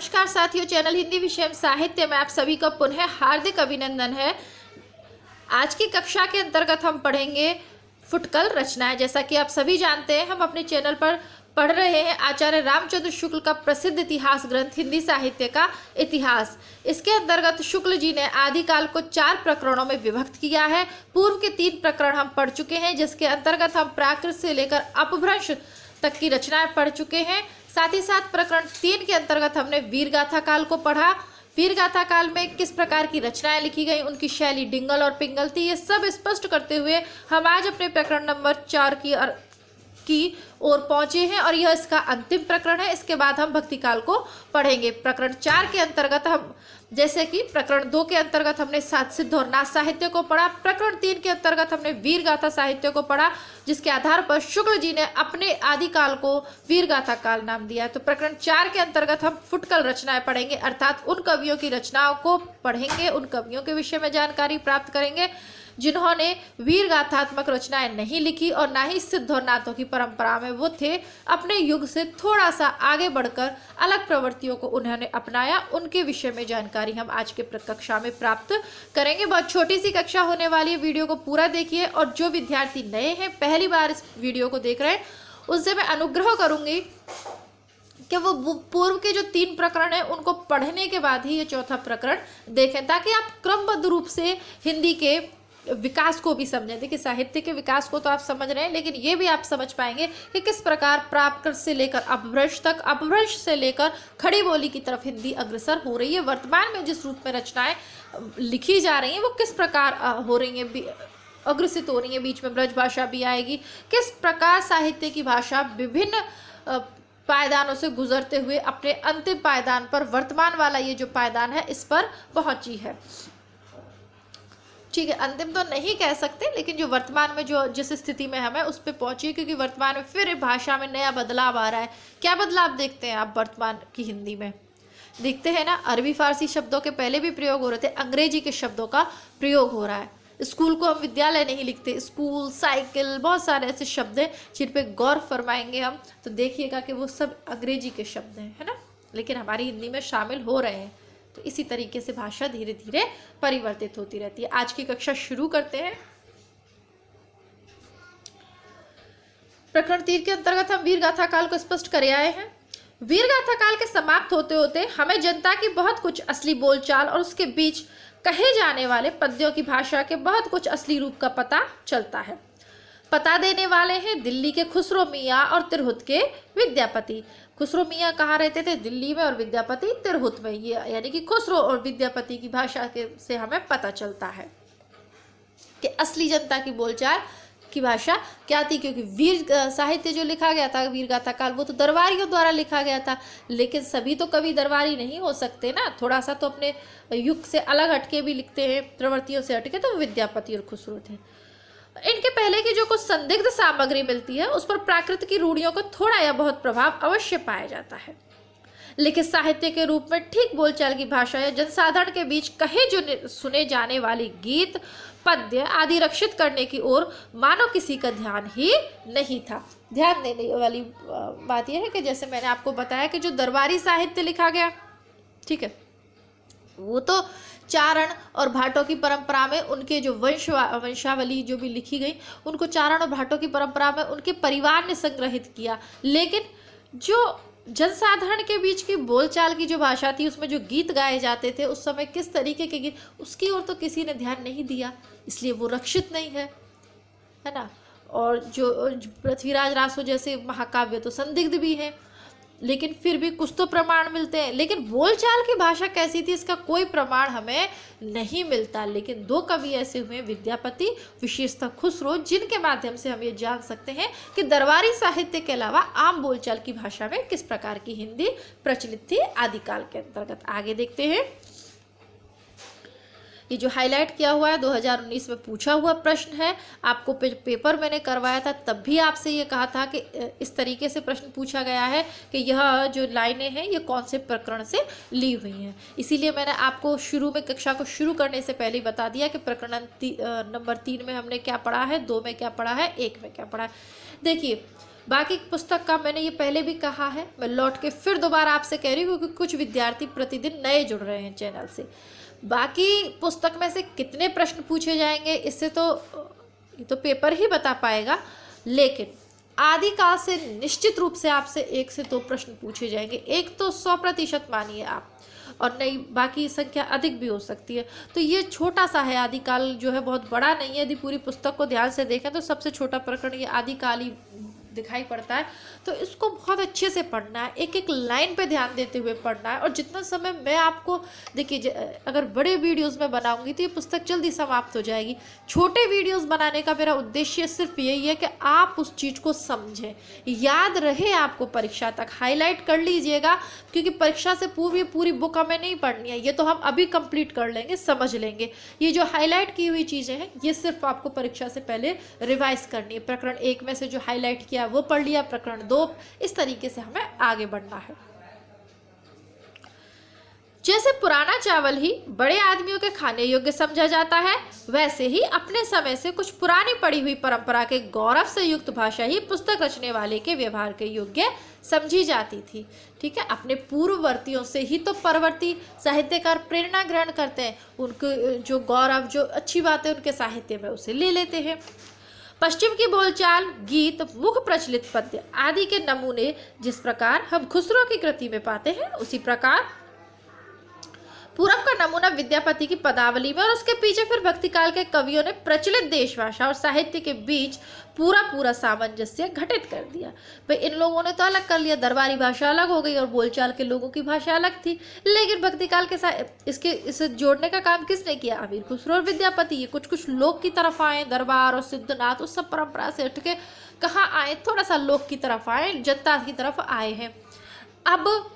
नमस्कार साथियों, चैनल हिंदी विषय साहित्य में आप सभी का पुनः हार्दिक अभिनंदन है। आज की कक्षा के अंतर्गत हम पढ़ेंगे फुटकल रचनाएं। जैसा कि आप सभी जानते हैं, हम अपने चैनल पर पढ़ रहे हैं आचार्य रामचंद्र शुक्ल का प्रसिद्ध इतिहास ग्रंथ हिंदी साहित्य का इतिहास। इसके अंतर्गत शुक्ल जी ने आदिकाल को 4 प्रकरणों में विभक्त किया है। पूर्व के 3 प्रकरण हम पढ़ चुके हैं, जिसके अंतर्गत हम प्राकृत से लेकर अपभ्रंश तक की रचनाएं पढ़ चुके हैं। साथ ही साथ प्रकरण 3 के अंतर्गत हमने वीरगाथा काल को पढ़ा। वीरगाथा काल में किस प्रकार की रचनाएं लिखी गई, उनकी शैली डिंगल और पिंगल थी, ये सब स्पष्ट करते हुए हम आज अपने प्रकरण नंबर 4 की ओर पहुंचे हैं और यह इसका अंतिम प्रकरण है। इसके बाद हम भक्ति काल को पढ़ेंगे। प्रकरण 4 के अंतर्गत हम जैसे कि प्रकरण 2 के अंतर्गत हमने सिद्ध और नाथ साहित्य को पढ़ा। प्रकरण 3 के अंतर्गत हमने वीरगाथा साहित्य को पढ़ा, जिसके आधार पर शुक्ल जी ने अपने आदिकाल को वीरगाथा काल नाम दिया है। तो प्रकरण 4 के अंतर्गत हम फुटकल रचनाएं पढ़ेंगे, अर्थात उन कवियों की रचनाओं को पढ़ेंगे, उन कवियों के विषय में जानकारी प्राप्त करेंगे जिन्होंने वीरगाथात्मक रचनाएं नहीं लिखी और ना ही सिद्ध और नाथों की परंपरा में वो थे। अपने युग से थोड़ा सा आगे बढ़कर अलग प्रवृत्तियों को उन्होंने अपनाया, उनके विषय में जानकारी हम आज के कक्षा में प्राप्त करेंगे। बहुत छोटी सी कक्षा होने वाली है, वीडियो को पूरा देखिए। और जो विद्यार्थी नए हैं, पहली बार इस वीडियो को देख रहे हैं, उससे मैं अनुग्रह करूंगी कि वो पूर्व के जो 3 प्रकरण हैं उनको पढ़ने के बाद ही ये चौथा प्रकरण देखें, ताकि आप क्रमबद्ध रूप से हिंदी के विकास को भी समझें। देखिए, साहित्य के विकास को तो आप समझ रहे हैं, लेकिन ये भी आप समझ पाएंगे कि किस प्रकार प्राकृत से लेकर अपभ्रंश तक, अपभ्रंश से लेकर खड़ी बोली की तरफ हिंदी अग्रसर हो रही है। वर्तमान में जिस रूप में रचनाएं लिखी जा रही हैं वो किस प्रकार हो रही हैं, अग्रसित हो रही है। बीच में ब्रज भाषा भी आएगी। किस प्रकार साहित्य की भाषा विभिन्न पायदानों से गुजरते हुए अपने अंतिम पायदान पर, वर्तमान वाला ये जो पायदान है, इस पर पहुंची है। ठीक है, अंतिम तो नहीं कह सकते, लेकिन जो वर्तमान में जो जिस स्थिति में हमें उस पर पहुंची, क्योंकि वर्तमान में फिर भाषा में नया बदलाव आ रहा है। क्या बदलाव देखते हैं आप वर्तमान की हिंदी में? देखते हैं ना, अरबी फारसी शब्दों के पहले भी प्रयोग हो रहे थे, अंग्रेजी के शब्दों का प्रयोग हो रहा है। स्कूल को हम विद्यालय नहीं लिखते, स्कूल, साइकिल, बहुत सारे ऐसे शब्द हैं जिन पे गौर फरमाएंगे हम, तो देखिएगा कि वो सब अंग्रेजी के शब्द हैं, है ना, लेकिन हमारी हिंदी में शामिल हो रहे हैं। तो इसी तरीके से भाषा धीरे धीरे परिवर्तित होती रहती है। आज की कक्षा शुरू करते हैं। प्रकरण 3 के अंतर्गत हम वीरगाथा काल को स्पष्ट कर आए हैं। वीरगाथा काल के समाप्त होते होते हमें जनता की बहुत कुछ असली बोलचाल और उसके बीच कहे जाने वाले पद्यों की भाषा के बहुत कुछ असली रूप का पता चलता है। पता देने वाले हैं दिल्ली के खुसरो मियाँ और तिरहुत के विद्यापति। खुसरो मियाँ कहाँ रहते थे? दिल्ली में, और विद्यापति तिरहुत में। ये यानी कि खुसरो और विद्यापति की भाषा के से हमें पता चलता है कि असली जनता की बोलचाल की भाषा क्या थी। क्योंकि वीर साहित्य जो लिखा गया था वीरगाथा काल, वो तो दरबारियों द्वारा लिखा गया था, लेकिन सभी तो कवि दरबारी नहीं हो सकते ना, थोड़ा सा तो अपने युग से अलग हटके भी लिखते हैं, प्रवृत्तियों से हटके। तो विद्यापति और खुसरो थे। इनके पहले की जो कुछ संदिग्ध सामग्री मिलती है, उस पर प्राकृत की रूढ़ियों का थोड़ा या बहुत प्रभाव अवश्य पाया जाता है। लिखित साहित्य के रूप में ठीक बोलचाल की भाषा या जनसाधारण के बीच कहे जो सुने जाने वाली गीत, पद्य आदि रक्षित करने की ओर मानो किसी का ध्यान ही नहीं था। ध्यान देने वाली बात यह है कि जैसे मैंने आपको बताया कि जो दरबारी साहित्य लिखा गया, ठीक है, वो तो चारण और भाटों की परंपरा में उनके जो वंशावली जो भी लिखी गई, उनको चारण और भाटों की परंपरा में उनके परिवार ने संग्रहित किया। लेकिन जो जनसाधारण के बीच की बोलचाल की जो भाषा थी, उसमें जो गीत गाए जाते थे उस समय, किस तरीके के गीत, उसकी ओर तो किसी ने ध्यान नहीं दिया, इसलिए वो रक्षित नहीं है ना। और जो पृथ्वीराज रासो जैसे महाकाव्य तो संदिग्ध भी हैं, लेकिन फिर भी कुछ तो प्रमाण मिलते हैं। लेकिन बोलचाल की भाषा कैसी थी, इसका कोई प्रमाण हमें नहीं मिलता। लेकिन 2 कवि ऐसे हुए, विद्यापति, विशेषतः खुसरो, जिनके माध्यम से हम ये जान सकते हैं कि दरबारी साहित्य के अलावा आम बोलचाल की भाषा में किस प्रकार की हिंदी प्रचलित थी आदिकाल के अंतर्गत। आगे देखते हैं। ये जो हाईलाइट किया हुआ है 2019 में पूछा हुआ प्रश्न है। आपको पेपर मैंने करवाया था, तब भी आपसे ये कहा था कि इस तरीके से प्रश्न पूछा गया है कि यह जो लाइनें हैं ये कौन से प्रकरण से ली हुई हैं। इसीलिए मैंने आपको शुरू में, कक्षा को शुरू करने से पहले ही बता दिया कि प्रकरण नंबर 3 में हमने क्या पढ़ा है, 2 में क्या पढ़ा है, 1 में क्या पढ़ा है। देखिए, बाकी पुस्तक का मैंने ये पहले भी कहा है, मैं लौट के फिर दोबारा आपसे कह रही हूँ क्योंकि कुछ विद्यार्थी प्रतिदिन नए जुड़ रहे हैं चैनल से। बाकी पुस्तक में से कितने प्रश्न पूछे जाएंगे इससे तो ये तो पेपर ही बता पाएगा, लेकिन आदिकाल से निश्चित रूप से आपसे 1 से 2 प्रश्न पूछे जाएंगे। एक तो 100% मानिए आप, और नहीं बाकी संख्या अधिक भी हो सकती है। तो ये छोटा सा है, आदिकाल जो है बहुत बड़ा नहीं है। यदि पूरी पुस्तक को ध्यान से देखें तो सबसे छोटा प्रकरण ये आदिकाल ही दिखाई पड़ता है। तो इसको बहुत अच्छे से पढ़ना है, एक एक लाइन पे ध्यान देते हुए पढ़ना है। और जितना समय मैं आपको देखिए, अगर बड़े वीडियोस में बनाऊंगी तो ये पुस्तक जल्दी समाप्त हो जाएगी। छोटे वीडियोस बनाने का मेरा उद्देश्य सिर्फ यही है कि आप उस चीज़ को समझें, याद रहे आपको परीक्षा तक। हाईलाइट कर लीजिएगा, क्योंकि परीक्षा से पूरी बुक हमें नहीं पढ़नी है, ये तो हम अभी कंप्लीट कर लेंगे, समझ लेंगे। ये जो हाईलाइट की हुई चीज़ें हैं ये सिर्फ आपको परीक्षा से पहले रिवाइज करनी है। प्रकरण 1 में से जो हाईलाइट किया वो पढ़ लिया, प्रकरण 2, इस तरीके से हमें आगे बढ़ना है। जैसे पुराना चावल ही बड़े आदमियों के खाने योग्य समझा जाता है, वैसे ही अपने समय से कुछ पुरानी पड़ी हुई परंपरा के गौरव से युक्त भाषा ही पुस्तक रचने वाले के व्यवहार के योग्य समझी जाती थी। ठीक है, अपने पूर्ववर्तियों से ही तो परवर्ती साहित्यकार प्रेरणा ग्रहण करते हैं, उनके जो गौरव, जो अच्छी बातें उनके साहित्य में उसे ले लेते हैं। पश्चिम की बोलचाल, गीत, मुख प्रचलित पद्य आदि के नमूने जिस प्रकार हम खुसरो की कृति में पाते हैं, उसी प्रकार पूरब का नमूना विद्यापति की पदावली में और उसके पीछे फिर भक्तिकाल के कवियों ने प्रचलित देश भाषा और साहित्य के बीच पूरा सामंजस्य घटित कर दिया। भाई इन लोगों ने तो अलग कर लिया, दरबारी भाषा अलग हो गई और बोलचाल के लोगों की भाषा अलग थी, लेकिन भक्तिकाल के साथ इसे जोड़ने का काम किसने किया? अमीर खुसरो और विद्यापति। ये कुछ लोक की तरफ आए, दरबार और सिद्धनाथ उस सब परंपरा से हट के कहाँ आए, थोड़ा सा लोक की तरफ आए, जनता की तरफ आए हैं। अब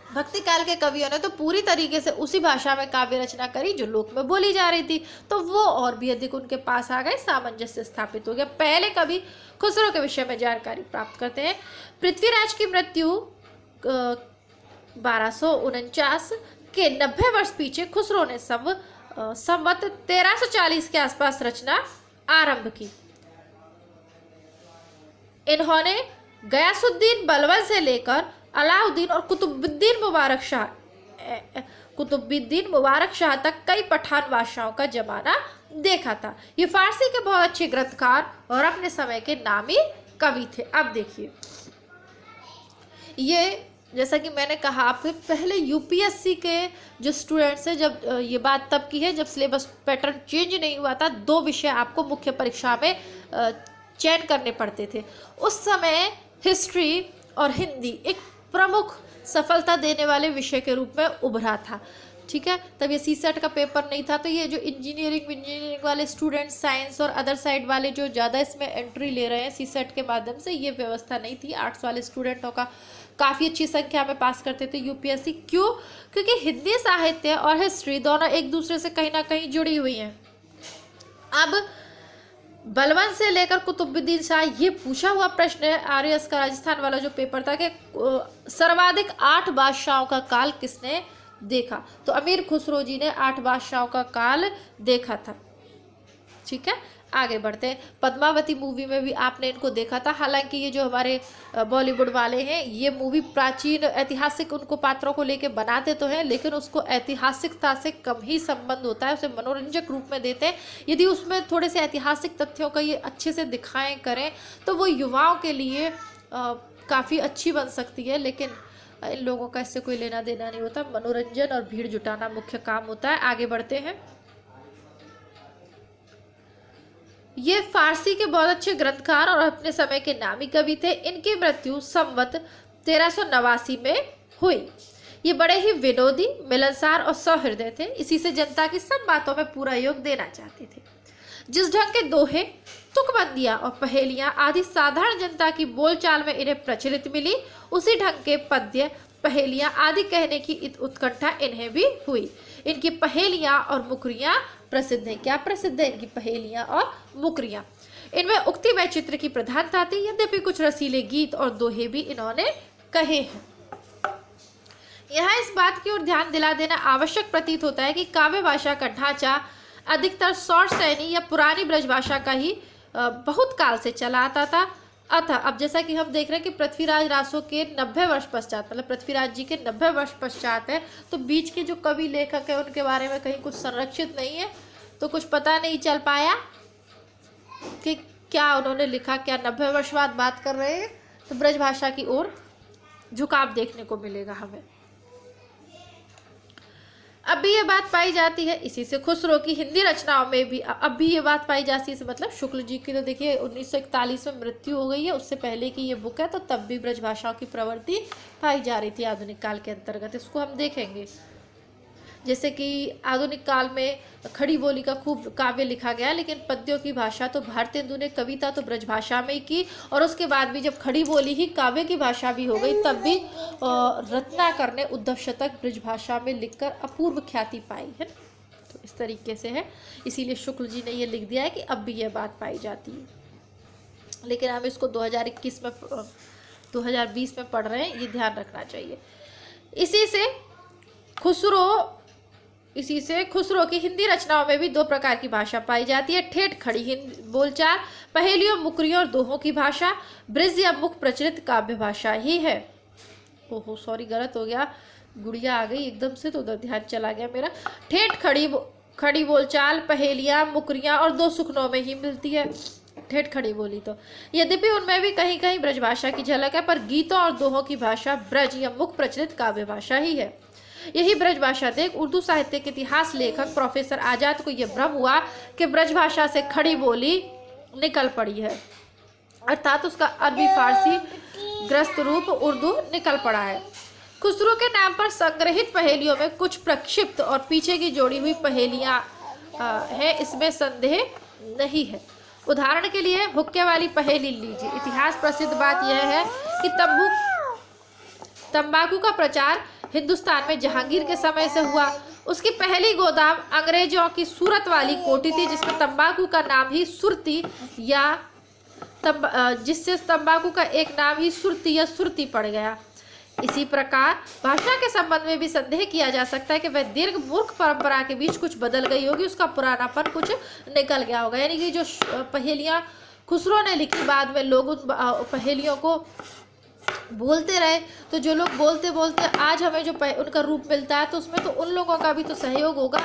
भक्ति काल के कवियों ने तो पूरी तरीके से उसी भाषा में काव्य रचना करी जो लोक में बोली जा रही थी, तो वो और भी अधिक उनके पास आ गए, सामंजस्य स्थापित हो गया। पहले कवि खुसरो के विषय में जानकारी प्राप्त करते हैं। पृथ्वीराज की मृत्यु 1249 के 90 वर्ष पीछे खुसरो ने संवत 1340 के आसपास रचना आरंभ की। इन्होंने गयासुद्दीन बलबन से लेकर अलाउद्दीन और कुतुबुद्दीन मुबारक शाह तक कई पठान बादशाहों का जमाना देखा था। ये फारसी के बहुत अच्छे ग्रंथकार और अपने समय के नामी कवि थे। अब देखिए, ये जैसा कि मैंने कहा आपके पहले यूपीएससी के जो स्टूडेंट्स हैं, जब ये बात तब की है जब सिलेबस पैटर्न चेंज नहीं हुआ था, 2 विषय आपको मुख्य परीक्षा में चयन करने पड़ते थे। उस समय हिस्ट्री और हिंदी एक प्रमुख सफलता देने वाले विषय के रूप में उभरा था। ठीक है, तब ये सीसेट का पेपर नहीं था, तो ये जो इंजीनियरिंग वाले स्टूडेंट्स, साइंस और अदर साइड वाले जो ज़्यादा इसमें एंट्री ले रहे हैं सीसेट के माध्यम से, ये व्यवस्था नहीं थी। आर्ट्स वाले स्टूडेंटों का काफ़ी अच्छी संख्या में पास करते थे यूपीएससी। क्यों? क्योंकि हिंदी साहित्य और हिस्ट्री दोनों एक दूसरे से कहीं ना कहीं जुड़ी हुई हैं। अब बलबन से लेकर कुतुबुद्दीन शाह, ये पूछा हुआ प्रश्न है आरएस का, राजस्थान वाला जो पेपर था, कि सर्वाधिक 8 बादशाहों का काल किसने देखा? तो अमीर खुसरो जी ने 8 बादशाहों का काल देखा था। ठीक है, आगे बढ़ते हैं। पद्मावती मूवी में भी आपने इनको देखा था। हालांकि ये जो हमारे बॉलीवुड वाले हैं, ये मूवी प्राचीन ऐतिहासिक उनको पात्रों को लेके बनाते तो हैं, लेकिन उसको ऐतिहासिकता से कम ही संबंध होता है, उसे मनोरंजक रूप में देते हैं। यदि उसमें थोड़े से ऐतिहासिक तथ्यों का ये अच्छे से दिखाएं करें तो वो युवाओं के लिए काफ़ी अच्छी बन सकती है, लेकिन इन लोगों का इससे कोई लेना देना नहीं होता। मनोरंजन और भीड़ जुटाना मुख्य काम होता है। आगे बढ़ते हैं। ये फारसी के बहुत अच्छे ग्रंथकार और अपने समय के नामी कवि थे। इनकी मृत्यु संवत 1389 में हुई। ये बड़े ही विनोदी, मिलनसार और सौहृदय थे। इसी से जनता की सब बातों में पूरा योग देना चाहते थे। जिस ढंग के दोहे, तुकबंदियां और पहेलियां आदि साधारण जनता की बोलचाल में इन्हें प्रचलित मिली, उसी ढंग के पद्य, पहेलियां आदि कहने की उत्कंठा इन्हें भी हुई। इनकी पहेलियां और मुकरियां प्रसिद्ध हैं। क्या प्रसिद्ध है? इनकी पहेलियां और मुकरियां। इनमें उक्ति वैचित्र की प्रधानता थी, यद्यपि कुछ रसीले गीत और दोहे भी इन्होंने कहे हैं। यहाँ इस बात की ओर ध्यान दिला देना आवश्यक प्रतीत होता है कि काव्य भाषा का ढांचा अधिकतर शॉर्ट शैली या पुरानी ब्रज भाषा का ही बहुत काल से चला आता था। अतः अब जैसा कि हम देख रहे हैं कि पृथ्वीराज रासो के 90 वर्ष पश्चात, मतलब पृथ्वीराज जी के 90 वर्ष पश्चात है, तो बीच के जो कवि लेखक है उनके बारे में कहीं कुछ संरक्षित नहीं है, तो कुछ पता नहीं चल पाया कि क्या उन्होंने लिखा, क्या 90 वर्ष बाद बात कर रहे हैं। तो ब्रज भाषा की ओर झुकाव देखने को मिलेगा हमें। अब भी ये बात पाई जाती है, इसी से खुसरो की हिंदी रचनाओं में भी अब भी ये बात पाई जाती है। मतलब शुक्ल जी की तो देखिए 1941 में मृत्यु हो गई है, उससे पहले की ये बुक है, तो तब भी ब्रज भाषाओं की प्रवृत्ति पाई जा रही थी आधुनिक काल के अंतर्गत। इसको हम देखेंगे, जैसे कि आधुनिक काल में खड़ी बोली का खूब काव्य लिखा गया, लेकिन पद्यों की भाषा तो भारतेंदु ने कविता तो ब्रज भाषा में ही की, और उसके बाद भी जब खड़ी बोली ही काव्य की भाषा भी हो गई, तब भी रत्नाकर ने उद्धव शतक ब्रज भाषा में लिखकर अपूर्व ख्याति पाई है। तो इस तरीके से है, इसीलिए शुक्ल जी ने ये लिख दिया है कि अब भी यह बात पाई जाती है, लेकिन हम इसको 2021 में 2020 में पढ़ रहे हैं, ये ध्यान रखना चाहिए। इसी से खुसरो की हिंदी रचनाओं में भी दो प्रकार की भाषा पाई जाती है, ठेठ खड़ी हिंदी बोलचाल, पहेलियों, मुकरियों और दोहों की भाषा, ब्रज या मुख प्रचलित काव्य भाषा ही है। ओहो सॉरी, गलत हो गया, गुड़िया आ गई एकदम से, तो उधर ध्यान चला गया मेरा। ठेठ खड़ी बोलचाल, पहेलियां, मुकरियां और दो सुखनों में ही मिलती है ठेठ खड़ी बोली। तो यद्यपि उनमें भी कहीं कहीं ब्रज भाषा की झलक है, पर गीतों और दोहों की भाषा ब्रज या मुख प्रचलित काव्य भाषा ही है। यही ब्रज भाषा देख उर्दू साहित्य के इतिहास लेखक प्रोफेसर आजाद को यह भ्रम हुआ कि ब्रज भाषा से खड़ी बोली निकल पड़ी है, अर्थात उसका अरबी फारसी ग्रस्त रूप उर्दू निकल पड़ा है। खुसरो के नाम पर संग्रहित पहेलियों में कुछ प्रक्षिप्त और पीछे की जोड़ी हुई पहेलियां हैं, इसमें संदेह नहीं है। उदाहरण के लिए हुक्के वाली पहेली लीजिए। इतिहास प्रसिद्ध बात यह है कि तंबाकू का प्रचार हिंदुस्तान में जहांगीर के समय से हुआ। उसकी पहली गोदाम अंग्रेजों की सूरत वाली कोठी थी, जिसमें तंबाकू का नाम ही सुरती जिससे तंबाकू का एक नाम ही सुरती या सुरती पड़ गया। इसी प्रकार भाषा के संबंध में भी संदेह किया जा सकता है कि वह दीर्घ मूर्ख परंपरा के बीच कुछ बदल गई होगी, उसका पुरानापन कुछ निकल गया होगा। यानी कि जो पहेलियां खुसरो ने लिखी, बाद में लोग उन पहेलियों को बोलते रहे, तो जो लोग बोलते बोलते आज हमें जो उनका रूप मिलता है, तो उसमें तो उन लोगों का भी तो सहयोग होगा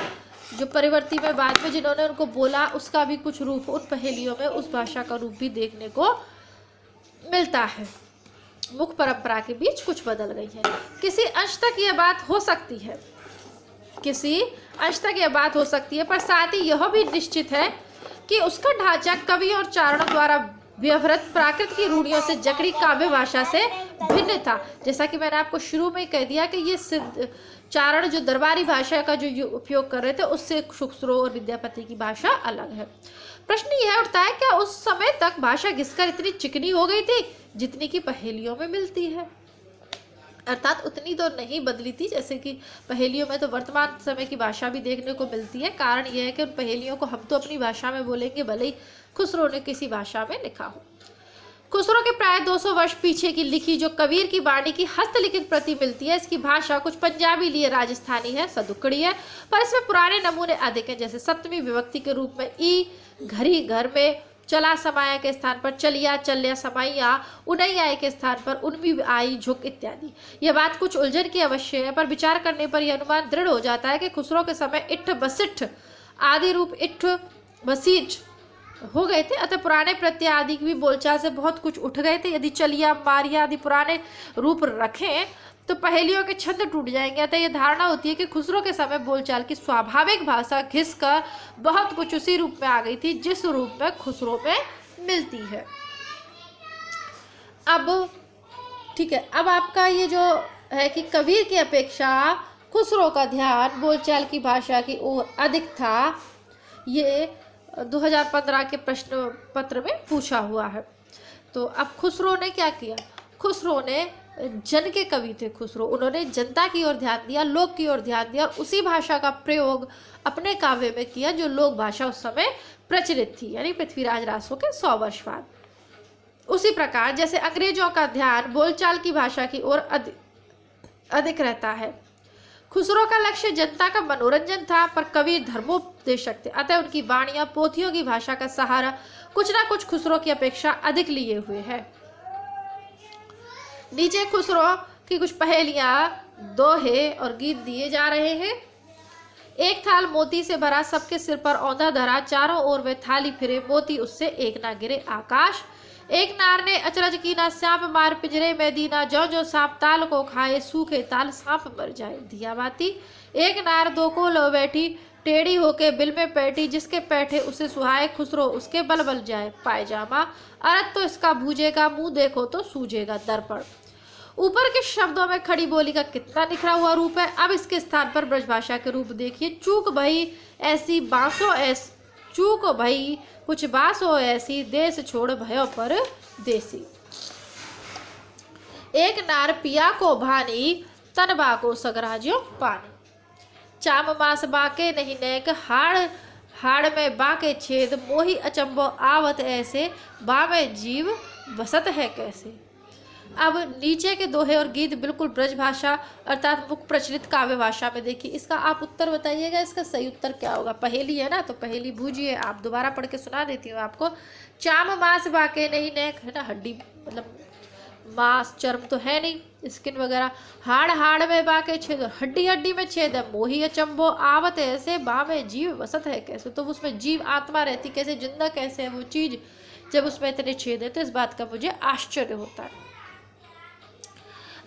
जो परिवर्ती में बाद में जिन्होंने उनको बोला, उसका भी कुछ रूप उन पहेलियों में, उस भाषा का रूप भी देखने को मिलता है। मुख परंपरा के बीच कुछ बदल गई है। किसी अंश तक यह बात हो सकती है, पर साथ ही यह भी निश्चित है कि उसका ढांचा कवि और चारणों द्वारा व्यवहृत प्राकृत की रूढ़ियों से जकड़ी काव्य भाषा से भिन्न था। जैसा कि मैंने आपको शुरू में कह दिया कि ये चारण जो दरबारी भाषा का जो उपयोग कर रहे थे, उससे खुसरो और विद्यापति की भाषा अलग है। प्रश्न यह उठता है, क्या उस समय तक भाषा घिसकर इतनी चिकनी हो गई थी जितनी की पहेलियों में मिलती है? अर्थात उतनी तो नहीं बदली थी, जैसे कि पहेलियों में तो वर्तमान समय की भाषा भी देखने को मिलती है। कारण यह है कि उन पहेलियों को हम तो अपनी भाषा में बोलेंगे, भले ही खुसरो ने किसी भाषा में लिखा हो। खुसरो के प्राय 200 वर्ष पीछे की लिखी जो कबीर की वाणी की हस्तलिखित प्रति मिलती है, इसकी भाषा कुछ पंजाबी लिए राजस्थानी है, सदुकड़ी है, पर इसमें पुराने नमूने अधिक हैं। जैसे सप्तमी विभक्ति के रूप में ई, घरी घर में, चला समाया के स्थान पर चलिया, चल्या समाइया, उनई आय के स्थान पर उनवी आई, झुक इत्यादि। यह बात कुछ उलझन की अवश्य है, पर विचार करने पर यह अनुमान दृढ़ हो जाता है कि खुसरो के समय इट्ठ बसिट्ठ आदि रूप इट्ठ बसीठ हो गए थे, अतः पुराने प्रत्यय आदि की भी बोलचाल से बहुत कुछ उठ गए थे। यदि चलिया, मारिया आदि पुराने रूप रखें तो पहेलियों के छंद टूट जाएंगे। अतः यह धारणा होती है कि खुसरो के समय बोलचाल की स्वाभाविक भाषा घिसकर बहुत कुछ उसी रूप में आ गई थी जिस रूप में खुसरो में मिलती है। अब ठीक है, अब आपका ये जो है कि कबीर की अपेक्षा खुसरो का ध्यान बोलचाल की भाषा की ओर अधिक था, ये 2015 के प्रश्न पत्र में पूछा हुआ है। तो अब खुसरो ने क्या किया? खुसरो ने जन के कवि थे खुसरो, उन्होंने जनता की ओर ध्यान दिया, लोक की ओर ध्यान दिया, और उसी भाषा का प्रयोग अपने काव्य में किया जो लोक भाषा उस समय प्रचलित थी, यानी पृथ्वीराज रासो के 100 वर्ष बाद। उसी प्रकार जैसे अंग्रेजों का ध्यान बोलचाल की भाषा की ओर अधिक रहता है, खुसरो का लक्ष्य जनता का मनोरंजन था, पर कवि धर्मोपदेशक थे, अतः उनकी वाणियां पोथियों की भाषा का सहारा कुछ ना कुछ खुसरो की अपेक्षा अधिक लिए हुए है। नीचे खुसरो की कुछ पहेलियां, दोहे और गीत दिए जा रहे हैं। एक थाल मोती से भरा, सबके सिर पर औंधा धरा, चारों ओर वे थाली फिरे, मोती उससे एक ना गिरे आकाश। एक नार ने अचरज कीना, सांप मार पिंजरे में दीना, जो जो सांप ताल को खाए, सूखे ताल सांप मर जाए। दिया बाती। एक नार दो को लो बैठी, टेढ़ी होके बिल में बैठी, जिसके बैठे उसे सुहाए, खुसरो उसके बल बल जाए पायजामा। अरत तो इसका भूजेगा, मुंह देखो तो सूझेगा दर्पण। ऊपर के शब्दों में खड़ी बोली का कितना निखरा हुआ रूप है। अब इसके स्थान पर ब्रजभाषा के रूप देखिए। चूक भई ऐसी बांसो ऐसी, चूक भई कुछ बांसो ऐसी, देश छोड़ भयो पर देसी। एक नार पिया को भानी, तन बाको सगराज्यो पानी। चाम मास बाके नहीं नेक, हाड़ हाड़ में बाके छेद, मोही अचंबो आवत ऐसे, बामे जीव बसत है कैसे। अब नीचे के दोहे और गीत बिल्कुल ब्रज भाषा अर्थात मुख प्रचलित काव्य भाषा में देखिए। इसका आप उत्तर बताइएगा, इसका सही उत्तर क्या होगा। पहेली है ना, तो पहेली बूझिए। आप दोबारा पढ़ के सुना देती हूँ आपको। चाम मांस बाके नहीं नेक, है ना, हड्डी मतलब मांस चर्म तो है नहीं, स्किन वगैरह। हाड़ हाड़ में बाके छेद, हड्डी हड्डी में छेद है। मोही अचंबो आवत ऐसे, बा में जीव वसत है कैसे। तो उसमें जीव आत्मा रहती कैसे, जिंदा कैसे है वो चीज, जब उसमें इतने छेद है। तो इस बात का मुझे आश्चर्य होता है।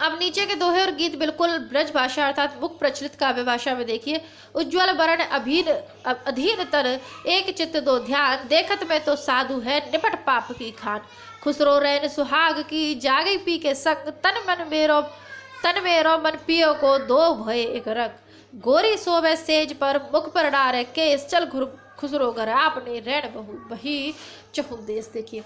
अब नीचे के दोहे और गीत बिल्कुल ब्रज भाषा अर्थात मुख प्रचलित काव्य भाषा में देखिए। उज्ज्वल वरण अधीन तर, एक चित्त दो ध्यान, देखत में तो साधु है, निपट पाप की खान। खुसरो रैन सुहाग की, जागी पी के संग, तन मेरो मन पियो को, दो भय एक रंग। गोरी सोवे सेज पर, मुख पर डारे केस, चल खुसरो घर आपने, रैन बहु बही चहुदेश। देखिए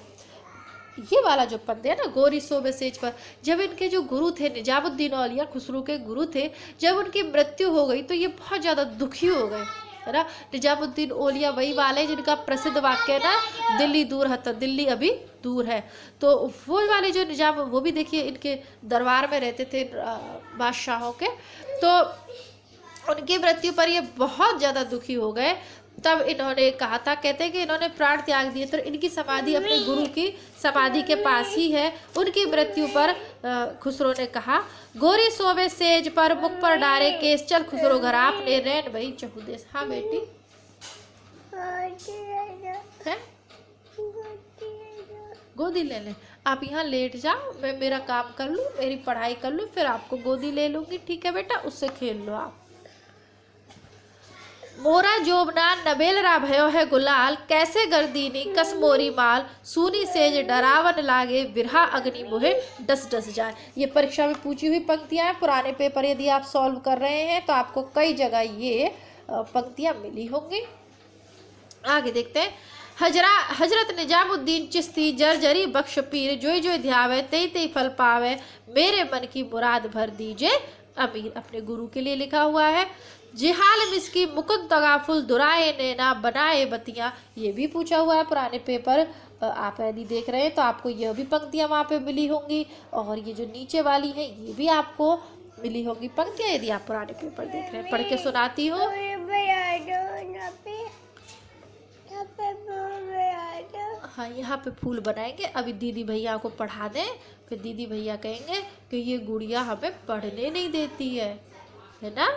ये वाला जो पद्य है ना, गोरी सोबे सेज पर, जब इनके जो गुरु थे निजामुद्दीन औलिया खुसरो के गुरु थे, जब उनकी मृत्यु हो गई तो ये बहुत ज़्यादा दुखी हो गए, है ना। निजामुद्दीन औलिया वही वाले जिनका प्रसिद्ध वाक्य है ना, दिल्ली दूर है तो दिल्ली अभी दूर है। तो वो वाले जो निजाम, वो भी देखिए इनके दरबार में रहते थे बादशाहों के, तो उनकी मृत्यु पर ये बहुत ज़्यादा दुखी हो गए। तब इन्होंने कहा था, कहते हैं कि इन्होंने प्राण त्याग दिए। तो इनकी समाधि अपने गुरु की समाधि के पास ही है। उनकी मृत्यु पर खुसरो ने कहा, गोरी सोवे सेज पर, मुख पर डारे केस, चल खुसरो घर आपने, रैन भई चहुदेश। हाँ बेटी है, गोदी ले ले। आप यहाँ लेट जाओ, मैं मेरा काम कर लूँ, मेरी पढ़ाई कर लूँ, फिर आपको गोदी ले लूँगी, ठीक है बेटा, उससे खेल लो आप। मोरा जोबना नबेलरा भयो है गुलाल, कैसे गर्दीनी कस मोरी माल, सूनी सेज डरावन लागे, बिरहा अग्नि मुहे डस डस जाए। ये परीक्षा में पूछी हुई पंक्तियां हैं। पुराने पेपर यदि आप सॉल्व कर रहे हैं तो आपको कई जगह ये पंक्तियां मिली होंगी। आगे देखते हैं। हजरत निजामुद्दीन चिश्ती जर्जरी बख्श पीर, जोई जोई ध्यावे तेई तेई फल पावे, मेरे मन की मुराद भर दीजिए अमीर। अपने गुरु के लिए लिखा हुआ है। जिहाल मिसकी मुकुंद तगाफुल, दुराए नैना बनाए बतियाँ। ये भी पूछा हुआ है पुराने पेपर, आप यदि देख रहे हैं तो आपको यह भी पंक्तियाँ वहाँ पे मिली होंगी। और ये जो नीचे वाली है ये भी आपको मिली होंगी पंक्तियाँ, यदि आप पुराने पेपर देख रहे हैं। पढ़ के सुनाती हूँ। हाँ, यहाँ पे फूल बनाएंगे। अभी दीदी भैया को पढ़ा दें, फिर दीदी भैया कहेंगे कि ये गुड़िया हमें पढ़ने नहीं देती है ना।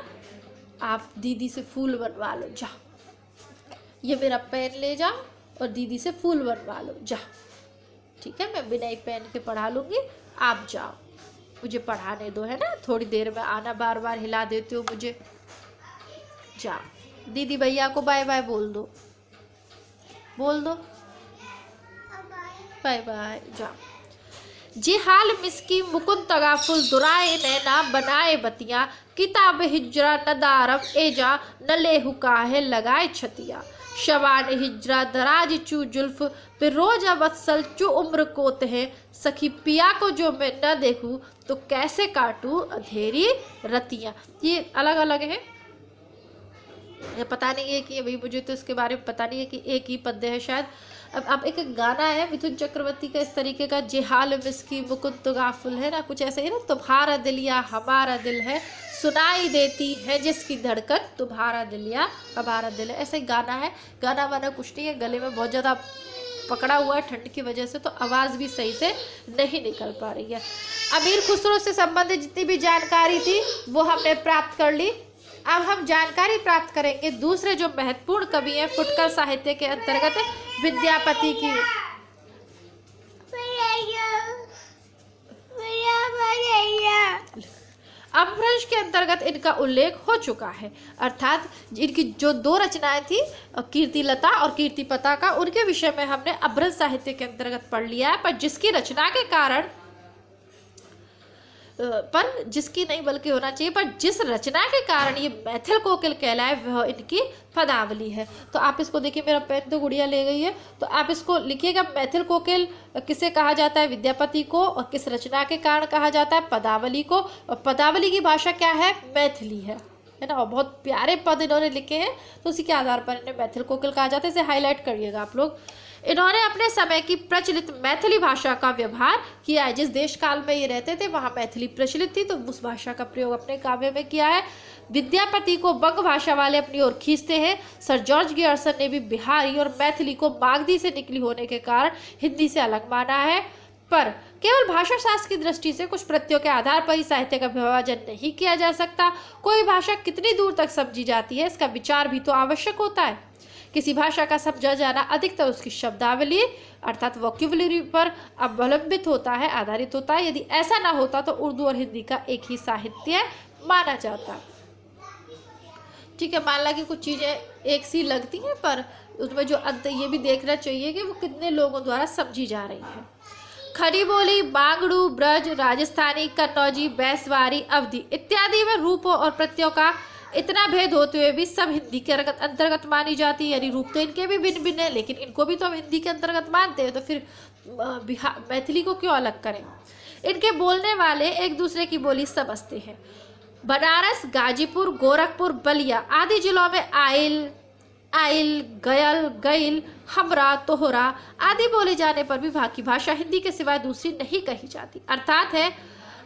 आप दीदी से फूल बनवा लो, जाओ। ये मेरा पेन ले जाओ और दीदी से फूल बनवा लो, जाओ। ठीक है, मैं बिना ही पेन के पढ़ा लूँगी, आप जाओ, मुझे पढ़ाने दो, है ना। थोड़ी देर में आना, बार बार हिला देते हो मुझे। जाओ, दीदी भैया को बाय बाय बोल दो, बोल दो बाय बाय, जाओ। जिहाल मिसकी मुकुंद तगाफुल, दुराए नैना बनाए बतियाँ, किताब हिजरा नदारम एजा, न लेहु काहे लगाए छतिया। शबान हिजरा दराज चू जुल्फ, फिर रोजा वत्सल चू उम्र कोत है, सखी पिया को जो मैं न देखूँ तो कैसे काटूँ अधेरी रतियाँ। ये अलग अलग है, ये पता नहीं है कि, अभी मुझे तो इसके बारे में पता नहीं है कि एक ही पद्य है शायद। अब एक गाना है मिथुन चक्रवर्ती का इस तरीके का, जिहाल मिसकी मुकुंद तगाफुल, है ना, कुछ ऐसे ही ना। तुम्हारा दिल या हमारा दिल है, सुनाई देती है जिसकी धड़कन, तुम्हारा दिल या हमारा दिल है, ऐसा ही गाना है। गाना वाना कुछ नहीं है, गले में बहुत ज़्यादा पकड़ा हुआ है ठंड की वजह से, तो आवाज़ भी सही से नहीं निकल पा रही है। अमीर खुसरो से संबंधित जितनी भी जानकारी थी वो हमने प्राप्त कर ली। अब हम जानकारी प्राप्त करेंगे दूसरे जो महत्वपूर्ण कवि हैं फुटकर साहित्य के अंतर्गत विद्यापति की। अपभ्रंश के अंतर्गत इनका उल्लेख हो चुका है, अर्थात इनकी जो 2 रचनाएं थी कीर्तिलता और कीर्तिपता का, उनके विषय में हमने अपभ्रंश साहित्य के अंतर्गत पढ़ लिया है। पर जिसकी रचना के कारण जिसकी नहीं बल्कि होना चाहिए, पर जिस रचना के कारण ये मैथिल कोकिल कहलाए वह इनकी पदावली है। तो आप इसको देखिए, मेरा पेन तो गुड़िया ले गई है, तो आप इसको लिखिएगा मैथिल कोकिल किसे कहा जाता है, विद्यापति को, और किस रचना के कारण कहा जाता है, पदावली को। और पदावली की भाषा क्या है, मैथिली है ना। और बहुत प्यारे पद इन्होंने लिखे हैं, तो उसी के आधार पर इन्हें मैथिल कोकिल कहा जाता है। इसे हाईलाइट करिएगा आप लोग। इन्होंने अपने समय की प्रचलित मैथिली भाषा का व्यवहार किया है। जिस देश काल में ये रहते थे वहाँ मैथिली प्रचलित थी, तो उस भाषा का प्रयोग अपने काव्य में किया है। विद्यापति को बंग भाषा वाले अपनी ओर खींचते हैं। सर जॉर्ज गियर्सन ने भी बिहारी और मैथिली को मागधी से निकली होने के कारण हिंदी से अलग माना है। पर केवल भाषा शास्त्र की दृष्टि से कुछ प्रत्ययों के आधार पर ही साहित्य का विभाजन नहीं किया जा सकता। कोई भाषा कितनी दूर तक समझी जाती है, इसका विचार भी तो आवश्यक होता है। किसी भाषा का समझा जाना अधिकतर उसकी शब्दावली अर्थात वोकैब्युलरी पर अवलंबित होता है, आधारित होता है। यदि ऐसा ना होता तो उर्दू और हिंदी का एक ही साहित्य माना जाता। ठीक है, मान ला कि कुछ चीज़ें एक सी लगती हैं, पर उसमें जो अंत ये भी देखना चाहिए कि वो कितने लोगों द्वारा समझी जा रही है। खड़ी बोली, बांगड़ू, ब्रज, राजस्थानी, कन्नौजी, बैसवारी, अवधी इत्यादि में रूपों और प्रत्ययों का इतना भेद होते हुए भी सब हिंदी के अंतर्गत मानी जाती है। यानी रूप तो इनके भी भिन्न भिन्न है, लेकिन इनको भी तो हम हिंदी के अंतर्गत मानते हैं, तो फिर मैथिली को क्यों अलग करें। इनके बोलने वाले एक दूसरे की बोली समझते हैं। बनारस, गाजीपुर, गोरखपुर, बलिया आदि जिलों में आइल, गयल, गईल, हमरा, तोहरा आदि बोले जाने पर भी बाकी भाषा हिंदी के सिवाय दूसरी नहीं कही जाती। अर्थात है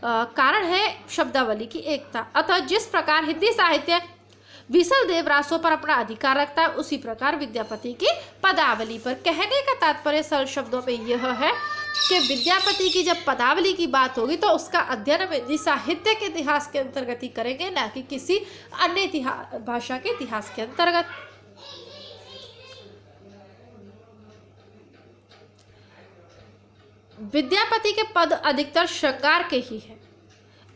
कारण है शब्दावली की एकता। अतः जिस प्रकार हिंदी साहित्य विसल देवरासों पर अपना अधिकार रखता है, उसी प्रकार विद्यापति की पदावली पर। कहने का तात्पर्य सरल शब्दों में यह है कि विद्यापति की जब पदावली की बात होगी तो उसका अध्ययन हम हिंदी साहित्य के इतिहास के अंतर्गत ही करेंगे, ना कि किसी अन्य भाषा के इतिहास के अंतर्गत। विद्यापति के पद अधिकतर श्रृंगार के ही हैं।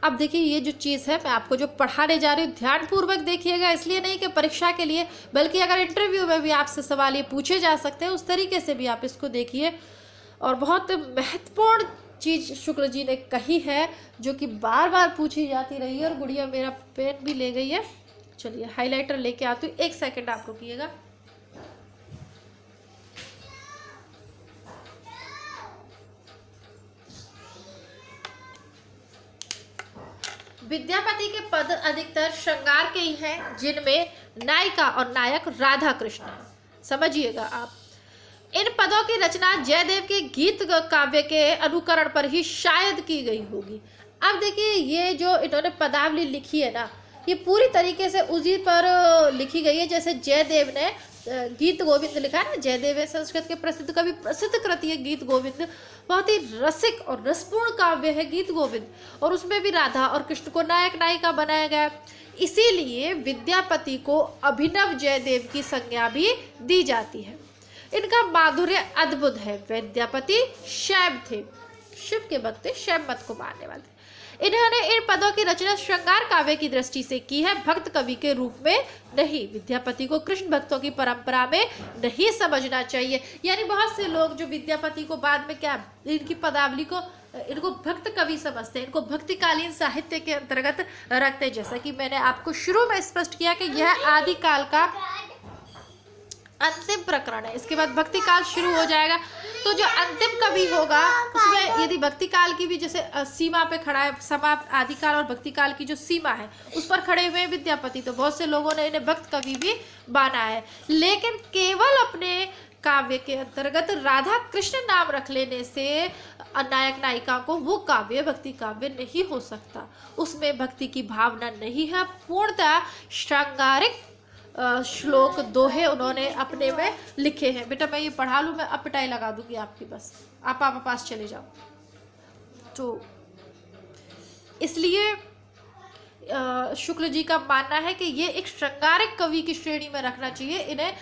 अब देखिए, ये जो चीज़ है मैं आपको जो पढ़ाने जा रही हूँ ध्यानपूर्वक देखिएगा, इसलिए नहीं कि परीक्षा के लिए, बल्कि अगर इंटरव्यू में भी आपसे सवाल ये पूछे जा सकते हैं, उस तरीके से भी आप इसको देखिए। और बहुत महत्वपूर्ण चीज़ शुक्ल जी ने कही है जो कि बार बार पूछी जाती रही है। और गुड़िया मेरा पेन भी ले गई है, चलिए हाईलाइटर लेके आती हूँ, 1 सेकेंड आप रुकिएगा। विद्यापति के पद अधिकतर श्रृंगार के ही हैं, जिनमें नायिका और नायक राधा कृष्ण है। समझिएगा आप, इन पदों की रचना जयदेव के गीत काव्य के अनुकरण पर ही शायद की गई होगी। अब देखिए, ये जो इन्होंने पदावली लिखी है ना, ये पूरी तरीके से उसी पर लिखी गई है जैसे जयदेव ने गीत गोविंद लिखा है ना। जयदेव है संस्कृत के प्रसिद्ध कवि, प्रसिद्ध कृति है गीत गोविंद। बहुत ही रसिक और रसपूर्ण काव्य है गीत गोविंद, और उसमें भी राधा और कृष्ण को नायक नायिका बनाया गया। इसीलिए विद्यापति को अभिनव जयदेव की संज्ञा भी दी जाती है। इनका माधुर्य अद्भुत है। विद्यापति शैव थे, शिव के भक्त थे, शैव मत को मानने वाले थे। इन्होंने इन पदों की रचना श्रृंगार काव्य की दृष्टि से की है, भक्त कवि के रूप में नहीं। विद्यापति को कृष्ण भक्तों की परंपरा में नहीं समझना चाहिए। यानी बहुत से लोग जो विद्यापति को बाद में क्या इनकी पदावली को इनको भक्त कवि समझते हैं, इनको भक्तिकालीन साहित्य के अंतर्गत रखते हैं। जैसा कि मैंने आपको शुरू में स्पष्ट किया कि यह आदिकाल का अंतिम प्रकरण है, इसके बाद भक्ति काल शुरू हो जाएगा। तो जो अंतिम कवि होगा उसमें यदि भक्ति काल की भी जैसे सीमा पे खड़ा है, समाप्त आदिकाल और भक्ति काल की जो सीमा है उस पर खड़े हुए विद्यापति, तो बहुत से लोगों ने इन्हें भक्त कवि भी माना है। लेकिन केवल अपने काव्य के अंतर्गत राधा कृष्ण नाम रख लेने से नायक नायिका को वो काव्य भक्ति काव्य नहीं हो सकता। उसमें भक्ति की भावना नहीं है, पूर्णतः श्रृंगारिक श्लोक दोहे उन्होंने अपने में लिखे हैं। बेटा मैं ये पढ़ा लूँ, मैं अब पिटाई लगा दूंगी आपकी, बस आप पापा पास चले जाओ। तो इसलिए शुक्ल जी का मानना है कि ये एक श्रृंगारिक कवि की श्रेणी में रखना चाहिए, इन्हें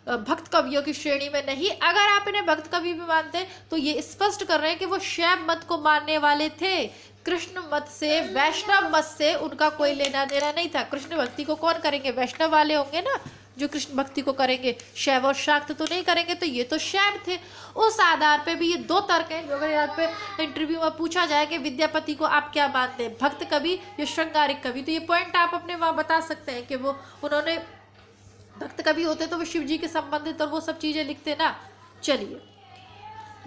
भक्त कवियों की श्रेणी में नहीं। अगर आप इन्हें भक्त कवि भी मानते हैं तो ये स्पष्ट कर रहे हैं कि वो शैव मत को मानने वाले थे। कृष्ण मत से, वैष्णव मत से उनका कोई लेना देना नहीं था। कृष्ण भक्ति को कौन करेंगे? वैष्णव वाले होंगे ना जो कृष्ण भक्ति को करेंगे, शैव और शाक्त तो नहीं करेंगे। तो ये तो शैव थे। उस आधार पे भी ये दो तर्क हैं। अगर यहाँ पे इंटरव्यू में पूछा जाए कि विद्यापति को आप क्या मानते हैं, भक्त कवि या श्रृंगारिक कवि, तो ये पॉइंट आप अपने वहाँ बता सकते हैं कि वो उन्होंने भक्त कवि होते तो वो शिव जी के संबंधित और वो सब चीजें लिखते ना। चलिए,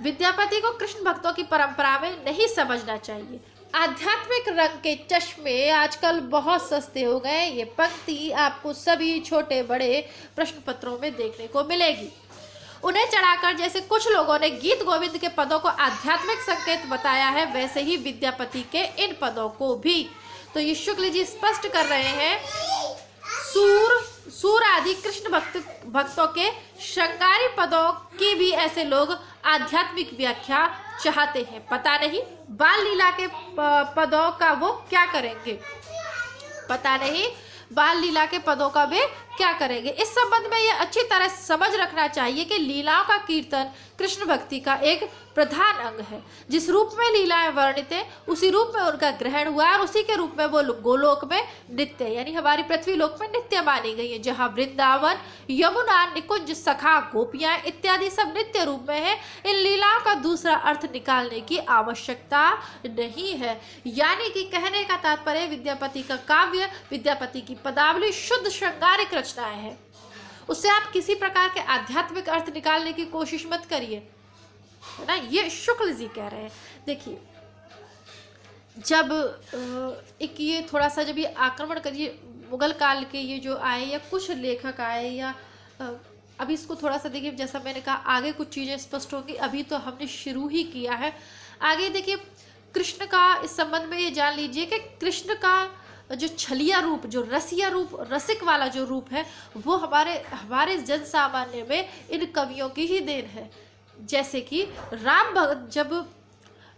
विद्यापति को कृष्ण भक्तों की परंपरा में नहीं समझना चाहिए। आध्यात्मिक रंग के चश्मे आजकल बहुत सस्ते हो गए। ये पंक्ति आपको सभी छोटे बड़े प्रश्न पत्रों में देखने को मिलेगी। उन्हें चढ़ाकर जैसे कुछ लोगों ने गीत गोविंद के पदों को आध्यात्मिक संकेत बताया है, वैसे ही विद्यापति के इन पदों को भी। तो ये शुक्ल जी स्पष्ट कर रहे हैं, सूर आदि कृष्ण भक्तों के श्रृंगारी पदों की भी ऐसे लोग आध्यात्मिक व्याख्या चाहते हैं। पता नहीं बाल लीला के पदों का वो क्या करेंगे, पता नहीं बाल लीला के पदों का वे क्या करेंगे। इस संबंध में ये अच्छी तरह समझ रखना चाहिए कि लीलाओं का कीर्तन कृष्ण भक्ति का एक प्रधान अंग है। जिस रूप में लीलाएं वर्णित है उसी रूप में उनका ग्रहण हुआ है और उसी के रूप में वो गोलोक में नित्य, यानी हमारी पृथ्वी लोक में नित्य मानी गई है। जहाँ वृंदावन, यमुना, निकुंज, सखा, गोपियां इत्यादि सब नित्य रूप में है। इन लीलाओं का दूसरा अर्थ निकालने की आवश्यकता नहीं है। यानी कि कहने का तात्पर्य विद्यापति का काव्य, विद्यापति की पदावली शुद्ध श्रृंगारिक रचनाएं है। उससे आप किसी प्रकार के आध्यात्मिक अर्थ निकालने की कोशिश मत करिए, है ना। ये शुक्ल जी कह रहे हैं। देखिए, जब एक ये थोड़ा सा जब ये आक्रमण करिए मुगल काल के ये जो आए या कुछ लेखक आए या अभी इसको थोड़ा सा देखिए, जैसा मैंने कहा आगे कुछ चीज़ें स्पष्ट होगी, अभी तो हमने शुरू ही किया है। आगे देखिए, कृष्ण का इस संबंध में ये जान लीजिए कि कृष्ण का जो छलिया रूप, जो रसिया रूप, रसिक वाला जो रूप है, वो हमारे जन सामान्य में इन कवियों की ही देन है। जैसे कि राम भक्त, जब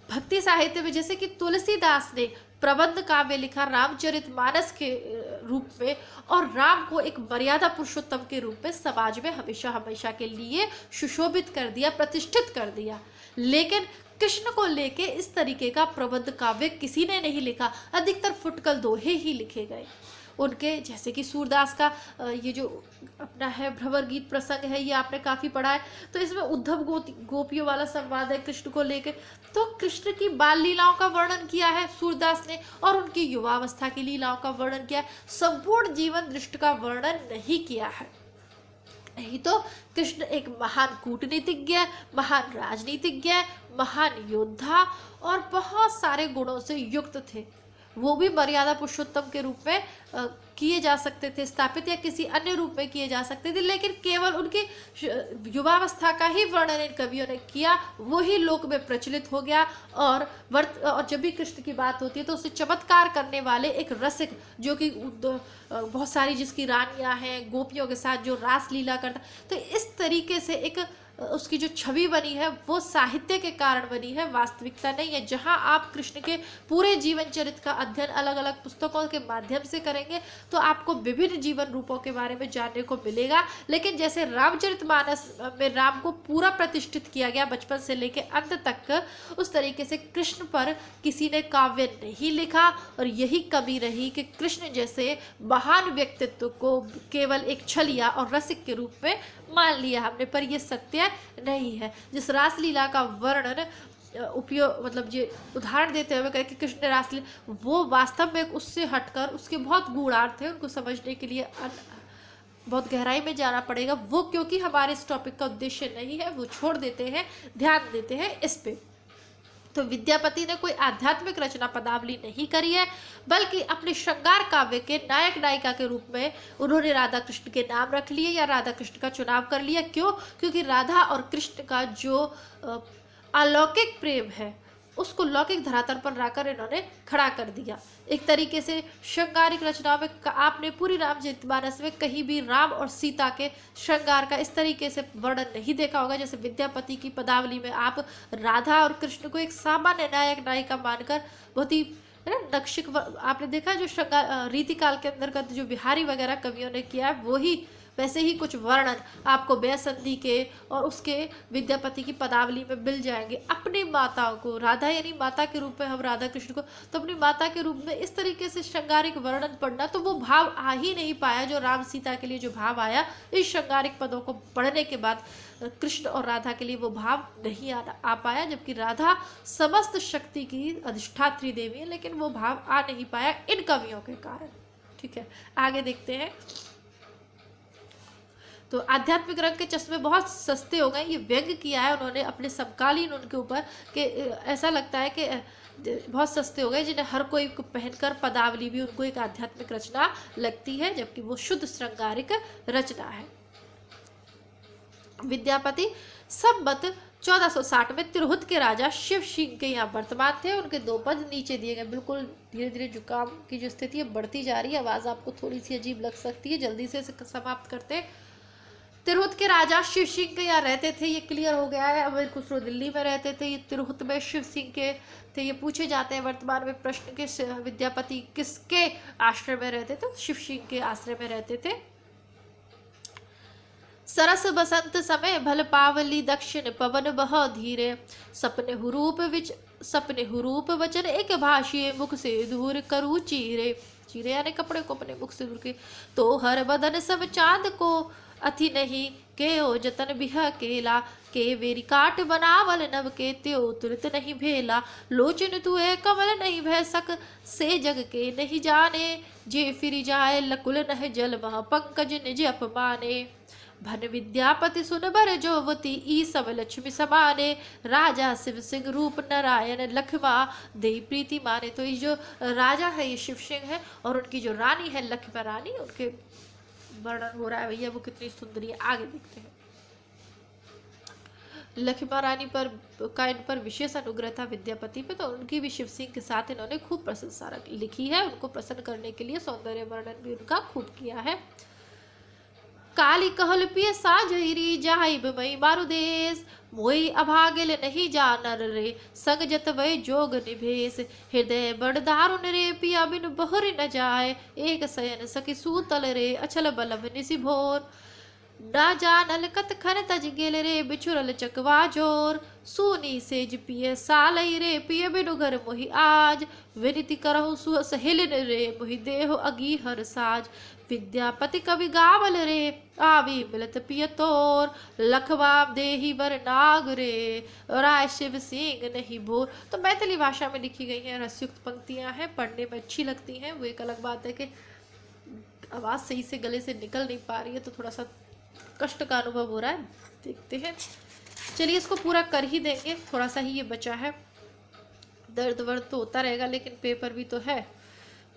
भक्ति साहित्य में जैसे कि तुलसीदास ने प्रबंध काव्य लिखा रामचरितमानस के रूप में, और राम को एक मर्यादा पुरुषोत्तम के रूप में समाज में हमेशा हमेशा के लिए सुशोभित कर दिया, प्रतिष्ठित कर दिया। लेकिन कृष्ण को लेके इस तरीके का प्रबंध काव्य किसी ने नहीं लिखा। अधिकतर फुटकल दोहे ही लिखे गए उनके। जैसे कि सूरदास का ये जो अपना है भ्रमर गीत प्रसंग है, ये आपने काफ़ी पढ़ा है। तो इसमें उद्धव गोपियों वाला संवाद है कृष्ण को लेके। तो कृष्ण की बाल लीलाओं का वर्णन किया है सूरदास ने और उनकी युवावस्था की लीलाओं का वर्णन किया है। संपूर्ण जीवन दृष्टि का वर्णन नहीं किया है। नहीं तो कृष्ण एक महान कूटनीतिज्ञ, महान राजनीतिज्ञ, महान योद्धा और बहुत सारे गुणों से युक्त थे। वो भी मर्यादा पुरुषोत्तम के रूप में किए जा सकते थे स्थापित, या किसी अन्य रूप में किए जा सकते थे, लेकिन केवल उनकी युवावस्था का ही वर्णन इन कवियों ने किया, वो ही लोक में प्रचलित हो गया। और जब भी कृष्ण की बात होती है तो उसे चमत्कार करने वाले एक रसिक, जो कि बहुत सारी जिसकी रानियां हैं, गोपियों के साथ जो रास लीला करता, तो इस तरीके से एक उसकी जो छवि बनी है वो साहित्य के कारण बनी है, वास्तविकता नहीं है। जहां आप कृष्ण के पूरे जीवन चरित्र का अध्ययन अलग अलग पुस्तकों के माध्यम से करेंगे तो आपको विभिन्न जीवन रूपों के बारे में जानने को मिलेगा। लेकिन जैसे रामचरितमानस में राम को पूरा प्रतिष्ठित किया गया बचपन से लेकर अंत तक, उस तरीके से कृष्ण पर किसी ने काव्य नहीं लिखा। और यही कमी रही कि कृष्ण जैसे महान व्यक्तित्व को केवल एक छलिया और रसिक के रूप में मान लिया हमने, पर यह सत्य नहीं है। जिस रासलीला का वर्णन उपयोग मतलब ये उदाहरण देते हुए कहे कि कृष्ण रासलीला, वो वास्तव में उससे हटकर उसके बहुत गूढ़ार्थ है, उनको समझने के लिए बहुत गहराई में जाना पड़ेगा। वो क्योंकि हमारे इस टॉपिक का उद्देश्य नहीं है, वो छोड़ देते हैं, ध्यान देते हैं इस पे। तो विद्यापति ने कोई आध्यात्मिक रचना पदावली नहीं करी है, बल्कि अपने श्रृंगार काव्य के नायक नायिका के रूप में उन्होंने राधा कृष्ण के नाम रख लिए या राधा कृष्ण का चुनाव कर लिया। क्यों? क्योंकि राधा और कृष्ण का जो अलौकिक प्रेम है उसको लौकिक धरातल पर लाकर इन्होंने खड़ा कर दिया। एक तरीके से श्रृंगारिक रचनाओं में आपने पूरी रामचरितमानस में कहीं भी राम और सीता के श्रृंगार का इस तरीके से वर्णन नहीं देखा होगा। जैसे विद्यापति की पदावली में आप राधा और कृष्ण को एक सामान्य नायक नायिका मानकर बहुत ही है ना नक्शिक आपने देखा जो श्रृंगार रीतिकाल के अंतर्गत जो बिहारी वगैरह कवियों ने किया है वही वैसे ही कुछ वर्णन आपको बेसंधी के और उसके विद्यापति की पदावली में मिल जाएंगे। अपनी माताओं को राधा यानी माता के रूप में हम राधा कृष्ण को तो अपनी माता के रूप में इस तरीके से श्रृंगारिक वर्णन पढ़ना तो वो भाव आ ही नहीं पाया जो राम सीता के लिए जो भाव आया इस श्रृंगारिक पदों को पढ़ने के बाद कृष्ण और राधा के लिए वो भाव नहीं आ पाया। जबकि राधा समस्त शक्ति की अधिष्ठात्री देवी है लेकिन वो भाव आ नहीं पाया इन कवियों के कारण। ठीक है, आगे देखते हैं। तो आध्यात्मिक रंग के चश्मे बहुत सस्ते हो गए, ये व्यंग किया है उन्होंने अपने समकालीन उनके ऊपर कि ऐसा लगता है कि बहुत सस्ते हो गए जिन्हें हर कोई को पहनकर पदावली भी उनको एक आध्यात्मिक रचना लगती है जबकि वो शुद्ध श्रृंगारिक रचना है। विद्यापति संवत 1460 में तिरहुत के राजा शिव सिंह के यहाँ वर्तमान थे। उनके दो पद नीचे दिए गए। बिल्कुल धीरे धीरे जुकाम की जो स्थिति है बढ़ती जा रही है, आवाज़ आपको थोड़ी सी अजीब लग सकती है, जल्दी से इसे समाप्त करते हैं। तिरहुत के राजा शिव सिंह के यहाँ रहते थे, ये क्लियर हो गया है। अमीर खुसरो दिल्ली में रहते थे, ये तिरहुत में शिव सिंह के थे। ये पूछे जाते हैं वर्तमान में प्रश्न के विद्यापति किसके आश्रय में रहते थे, शिव सिंह के आश्रय में रहते थे। सरस बसंत समय भल पावली दक्षिण पवन बह धीरे सपने हुरूप वचन एक भाषिए मुख से दूर करू चीरे चीरे यानी कपड़े को अपने मुख से दूर के। तो हर बदन सब चांद को अति नहीं के ओ जतन बिह केला के वेरी काट बनावल नव के त्यो तुरत नहीं भेला लोचन तुए कमल नहीं भय सक से जग के नहीं जाने जे फिर जाए लकुल नह जल मह पंकज निज अपमाने भन विद्यापति सुन बर जोवती ई सब लक्ष्मी समाने राजा शिव सिंह रूप नारायण लक्ष्मा दे प्रीति माने। तो ये जो राजा है ये शिव सिंह है और उनकी जो रानी है लक्ष्मा रानी, उनके वर्णन हो रहा है भैया वो कितनी सुंदरी है। आगे देखते हैं। लक्ष्मा रानी पर का इन पर विशेष अनुग्रह था विद्यापति पे, तो उनकी भी शिव सिंह के साथ इन्होंने खूब प्रशंसा लिखी है। उनको प्रसन्न करने के लिए सौंदर्य वर्णन भी उनका खूब किया है। काली कहल पिय साझरी जाहिब मई मारु देश मोई अभागिल नहीं जानर रे संग जत वै जोग निभेश हृदय बड़ दारुण रे पिया बिन बहर न जाए एक शयन सखी सूतल रे अचल बलभ निसि भोर ना जानल कत खन तज गेल रे बिछुरल चकवा जोर सूनी सेज पिय सालई रे पिय बिनु घर मोहि आज विनती करहु सहेलिन रे मोहि देहो अगी हर साज विद्यापति कवि गावल रे आवी मिलत पिय तोर लखवाम देही वर नाग रे राय शिव सिंह नहीं भोर। तो मैथिली भाषा में लिखी गई हैं, रसयुक्त पंक्तियां हैं, पढ़ने में अच्छी लगती हैं। वो एक अलग बात है कि आवाज़ सही से गले से निकल नहीं पा रही है तो थोड़ा सा कष्ट का अनुभव हो रहा है। देखते हैं, चलिए इसको पूरा कर ही देंगे, थोड़ा सा ही ये बचा है। दर्द वर्द तो होता रहेगा लेकिन पेपर भी तो है,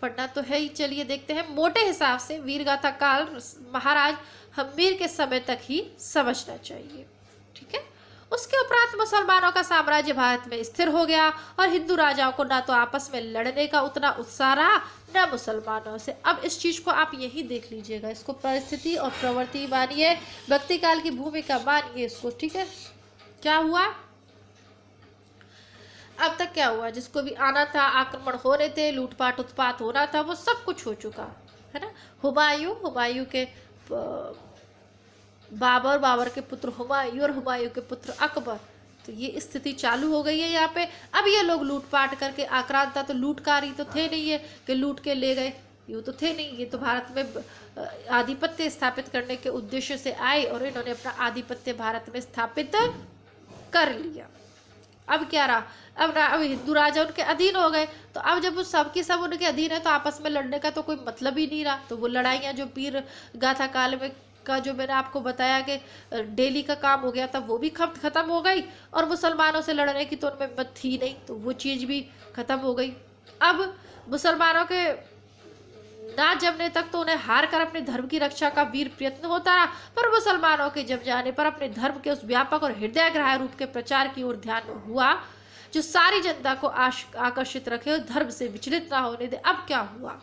पढ़ना तो है ही। चलिए देखते हैं। मोटे हिसाब से वीरगाथा काल महाराज हम्मीर के समय तक ही समझना चाहिए। ठीक है, उसके उपरांत मुसलमानों का साम्राज्य भारत में स्थिर हो गया और हिंदू राजाओं को ना तो आपस में लड़ने का उतना उत्साह रहा न मुसलमानों से। अब इस चीज को आप यही देख लीजिएगा, इसको परिस्थिति और प्रवृत्ति मानिए, व्यक्ति काल की भूमिका मानिए इसको। ठीक है, क्या हुआ अब तक, क्या हुआ, जिसको भी आना था, आक्रमण हो रहे थे, लूटपाट उत्पात हो रहा था, वो सब कुछ हो चुका है ना। हुमायूं के बाबर के पुत्र हुमायूं और हुमायूं के पुत्र अकबर, तो ये स्थिति चालू हो गई है यहाँ पे। अब ये लोग लूटपाट करके आक्रांता, तो लूटकारी तो थे नहीं है कि लूट के ले गए, ये तो थे नहीं, ये तो भारत में आधिपत्य स्थापित करने के उद्देश्य से आए और इन्होंने अपना आधिपत्य भारत में स्थापित कर लिया। अब क्या रहा, अब हिंदू राजा उनके अधीन हो गए, तो अब जब वो सबकी सब उनके अधीन है तो आपस में लड़ने का तो कोई मतलब ही नहीं रहा। तो वो लड़ाइयाँ जो वीर गाथा काल में का जो मैंने आपको बताया कि डेली का काम हो गया था, वो भी खत्म हो गई और मुसलमानों से लड़ने की तो उनमें हिम्मत थी नहीं, तो वो चीज़ भी खत्म हो गई। अब मुसलमानों के ना जमने तक तो उन्हें हार कर अपने धर्म की रक्षा का वीर प्रयत्न होता रहा, पर मुसलमानों के जम जाने पर अपने धर्म के उस व्यापक और हृदयग्राही रूप के प्रचार की ओर ध्यान हुआ जो सारी जनता को आकर्षित रखे और धर्म से विचलित ना होने दे। अब क्या हुआ,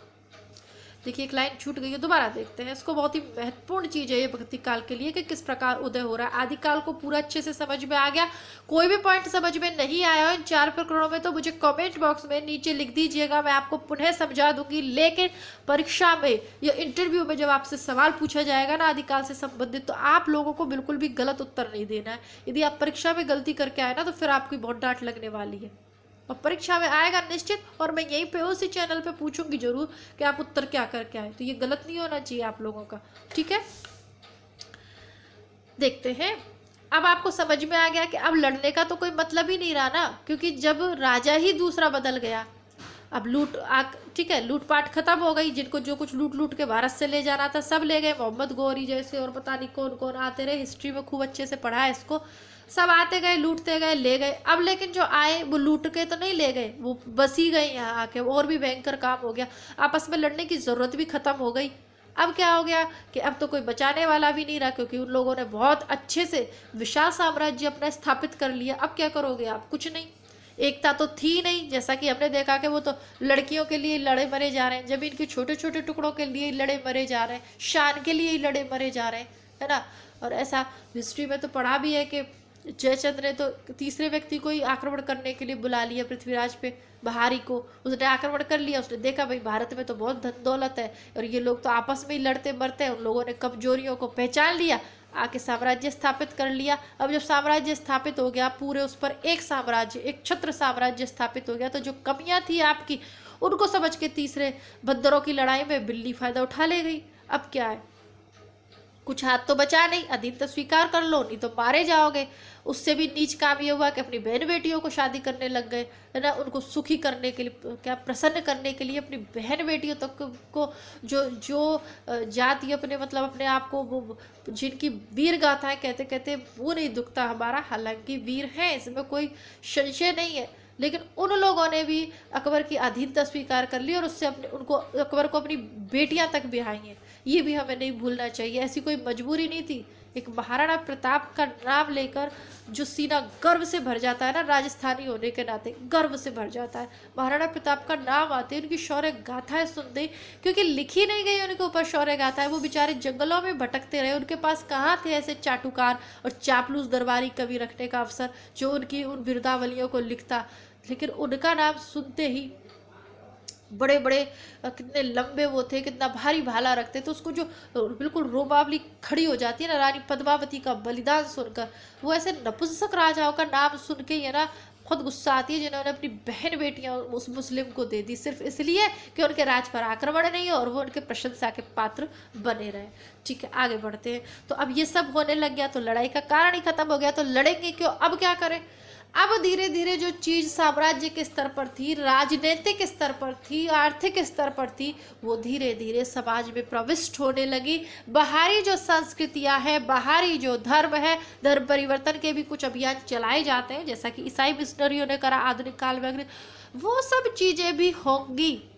देखिए एक लाइन छूट गई है, दोबारा देखते हैं इसको। बहुत ही महत्वपूर्ण चीज़ है ये भक्ति काल के लिए कि किस प्रकार उदय हो रहा है। आदिकाल को पूरा अच्छे से समझ में आ गया, कोई भी पॉइंट समझ में नहीं आया हो इन 4 प्रकरणों में तो मुझे कमेंट बॉक्स में नीचे लिख दीजिएगा, मैं आपको पुनः समझा दूंगी। लेकिन परीक्षा में या इंटरव्यू में जब आपसे सवाल पूछा जाएगा ना आदिकाल से संबंधित, तो आप लोगों को बिल्कुल भी गलत उत्तर नहीं देना है। यदि आप परीक्षा में गलती करके आए ना तो फिर आपकी बहुत डांट लगने वाली है, और परीक्षा में आएगा निश्चित, और मैं यहीं पे उसी चैनल पे पूछूंगी जरूर कि आप उत्तर क्या करके आए। तो ये गलत नहीं होना चाहिए आप लोगों का, ठीक है। देखते हैं, अब आपको समझ में आ गया कि अब लड़ने का तो कोई मतलब ही नहीं रहा ना, क्योंकि जब राजा ही दूसरा बदल गया, अब ठीक है, लूटपाट खत्म हो गई। जिनको जो कुछ लूट के भारत से ले जाना था सब ले गए, मोहम्मद गौरी जैसे और पता नहीं कौन कौन आते रहे, हिस्ट्री में खूब अच्छे से पढ़ा है इसको। सब आते गए, लूटते गए, ले गए। अब लेकिन जो आए वो लूट के तो नहीं ले गए, वो बस ही गए यहाँ आके, और भी भयंकर काम हो गया। आपस में लड़ने की ज़रूरत भी ख़त्म हो गई। अब क्या हो गया कि अब तो कोई बचाने वाला भी नहीं रहा, क्योंकि उन लोगों ने बहुत अच्छे से विशाल साम्राज्य अपना स्थापित कर लिया। अब क्या करोगे आप, कुछ नहीं। एकता तो थी नहीं, जैसा कि हमने देखा कि वो तो लड़कियों के लिए लड़े मरे जा रहे हैं, जमीन के छोटे छोटे टुकड़ों के लिए लड़े मरे जा रहे हैं, शान के लिए ही लड़े मरे जा रहे हैं, है ना। और ऐसा हिस्ट्री में तो पढ़ा भी है कि जयचंद ने तो तीसरे व्यक्ति को ही आक्रमण करने के लिए बुला लिया पृथ्वीराज पे, बहारी को। उसने आक्रमण कर लिया, उसने देखा भाई भारत में तो बहुत धन दौलत है और ये लोग तो आपस में ही लड़ते मरते हैं। उन लोगों ने कमजोरियों को पहचान लिया, आके साम्राज्य स्थापित कर लिया। अब जब साम्राज्य स्थापित हो गया, पूरे उस पर एक साम्राज्य, एक छत्र साम्राज्य स्थापित हो गया, तो जो कमियां थी आपकी उनको समझ के तीसरे बंदरों की लड़ाई में बिल्ली फायदा उठा ले गई। अब क्या है, कुछ हाथ तो बचा नहीं, अधीन तो स्वीकार कर लो, नहीं तो मारे जाओगे। उससे भी नीच काम ये हुआ कि अपनी बहन बेटियों को शादी करने लग गए, है ना। उनको सुखी करने के लिए, क्या प्रसन्न करने के लिए अपनी बहन बेटियों तक को जो जाति अपने मतलब अपने आप को वो जिनकी वीर गाथाएं कहते कहते वो नहीं दुखता हमारा, हालांकि वीर हैं, इसमें कोई संशय नहीं है। लेकिन उन लोगों ने भी अकबर की अधीनता स्वीकार कर ली और उससे अकबर को अपनी बेटियां तक ब्याही हैं। ये भी हमें नहीं भूलना चाहिए, ऐसी कोई मजबूरी नहीं थी। एक महाराणा प्रताप का नाम लेकर जो सीना गर्व से भर जाता है ना, राजस्थानी होने के नाते गर्व से भर जाता है। महाराणा प्रताप का नाम आते उनकी शौर्य गाथाएं सुनते, क्योंकि लिखी नहीं गई उनके ऊपर शौर्य गाथाएं, वो बेचारे जंगलों में भटकते रहे। उनके पास कहाँ थे ऐसे चाटुकार और चापलूस दरबारी कवि रखने का अवसर जो उनकी उन बिरदावलियों को लिखता। लेकिन उनका नाम सुनते ही बड़े बड़े कितने लंबे वो थे, कितना भारी भाला रखते थे, उसको जो बिल्कुल रोमावली खड़ी हो जाती है ना रानी पद्मावती का बलिदान सुनकर। वो ऐसे नपुंसक राजाओं का नाम सुन के ये ना खुद गुस्सा आती है जिन्होंने अपनी बहन बेटियां उस मुस्लिम को दे दी, सिर्फ इसलिए कि उनके राज पर आक्रमण नहीं हो और वो उनके प्रशंसा के पात्र बने रहे। ठीक है, आगे बढ़ते हैं। तो अब ये सब होने लग गया तो लड़ाई का कारण ही खत्म हो गया, तो लड़ेंगे क्यों, अब क्या करें। अब धीरे धीरे जो चीज साम्राज्य के स्तर पर थी, राजनीतिक स्तर पर थी, आर्थिक स्तर पर थी, वो धीरे धीरे समाज में प्रविष्ट होने लगी। बाहरी जो संस्कृतियां हैं, बाहरी जो धर्म है, धर्म परिवर्तन के भी कुछ अभियान चलाए जाते हैं, जैसा कि ईसाई मिशनरियों ने करा आधुनिक काल में। वो सब चीजें भी होंगी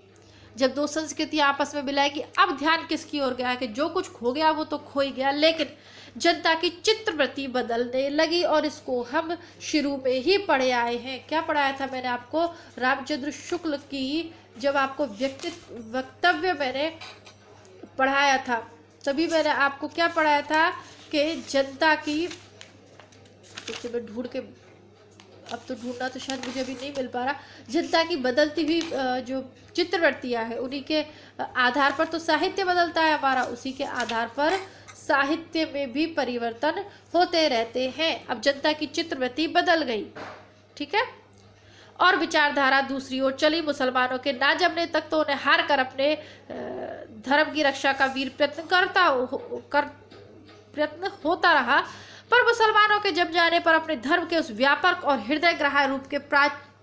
जब दो संस्कृतियां आपस में मिलाएगी। अब ध्यान किसकी ओर गया कि जो कुछ खो गया वो तो खो ही गया, लेकिन जनता की चित्रवृत्ति बदलने लगी। और इसको हम शुरू में ही पढ़े आए हैं। क्या पढ़ाया था मैंने आपको, रामचंद्र शुक्ल की जब आपको वक्तव्य मैंने पढ़ाया था, तभी मैंने आपको क्या पढ़ाया था कि जनता की, तो मैं ढूंढ के, अब तो ढूंढना तो शायद मुझे अभी नहीं मिल पा रहा, जनता की बदलती हुई जो चित्रवृत्तियां है उन्हीं के आधार पर तो साहित्य बदलता है हमारा, उसी के आधार पर साहित्य में भी परिवर्तन होते रहते हैं। अब जनता की चित्रवृत्ति बदल गई, ठीक है, और विचारधारा दूसरी ओर चली। मुसलमानों के ना जमने तक तो उन्हें हार कर अपने धर्म की रक्षा का वीर प्रयत्न होता रहा, पर मुसलमानों के जम जाने पर अपने धर्म के उस व्यापक और हृदय ग्राह्य रूप के